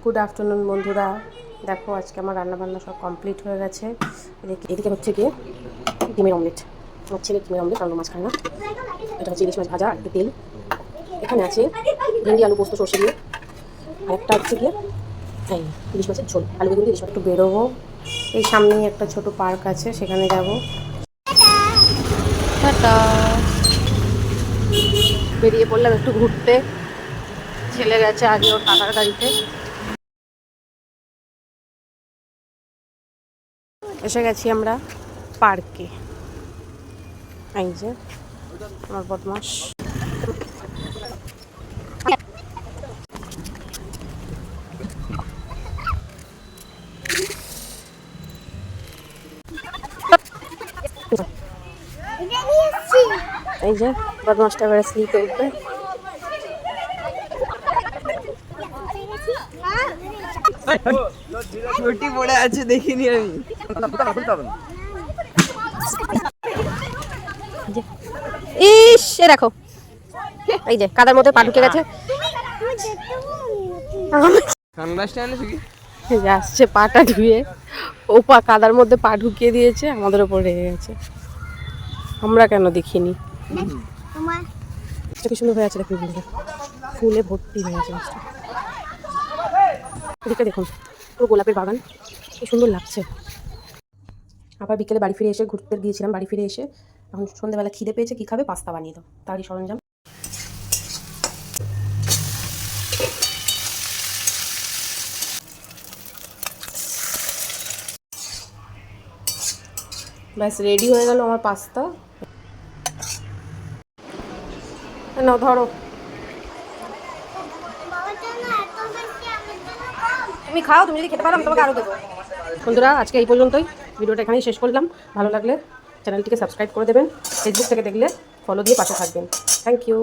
Good afternoon বন্ধুরা। দেখো আজকে আমার রান্নাবান্না সব কমপ্লিট হয়ে গেছে। এদিকে হচ্ছে গিয়ে ডিমের অমলেট। আমার ছেলে ডিমের অমলেট, আলু মাছ খায় না। এটা হচ্ছে ইলিশ মাছ ভাজা, একটু তেল। এখানে আছে ভেন্ডি আলু পোস্ত সর্ষে দিয়ে। আর একটা হচ্ছে গিয়ে এই ইলিশ মাছের ঝোল, আলু বেগুন দিয়ে ইলিশ মাছ। একটু বেরোবো, এই সামনেই একটা ছোট পার্ক আছে, সেখানে যাবো। টাটা। বেরিয়ে পড়লাম একটু ঘুরতে। ছেলে গেছে আগে ওর কাকার গাড়িতে। এসে গেছি আমরা পার্কে। এই যে আমার বদমাস। এই যে বদমাসটা এবারে স্লিপে উঠবে। ছুটি পড়ে আছে, দেখিনি আমি। ইস দেখো, এই যে কাদার মধ্যে পা ঢুকে গেছে। আসছে পাটা ধুয়ে, ও পা কাদার মধ্যে পা ঢুকিয়ে দিয়েছে, আমাদের ওপর রেগে গেছে। আমরা কেন দেখিনি? কি সুন্দর হয়ে আছে, দেখুন ফুলে ভর্তি হয়ে আছে গাছটা। এদিকে দেখুন পুরো গোলাপের বাগান, কি সুন্দর লাগছে। আবার বিকেলে বাড়ি ফিরে এসে ঘুরতে গিয়েছিলাম। বাড়ি ফিরে এসে এখন সন্ধ্যেবেলা খিদে পেয়েছে, কি খাবে? পাস্তা বানিয়ে দাও, তারই সরঞ্জাম। ব্যাস রেডি হয়ে গেল আমার পাস্তা। নাও ধরো, তুমি খাও, তুমি যদি খেতে পারো আমি তোমাকে আরও দেবো। বন্ধুরা আজকে এই পর্যন্তই, ভিডিওটা এখানেই শেষ করলাম। ভালো লাগলে চ্যানেলটিকে সাবস্ক্রাইব করে দেবেন, ফেসবুক থেকে দেখলে ফলো দিয়ে পাশে থাকবেন। Thank you.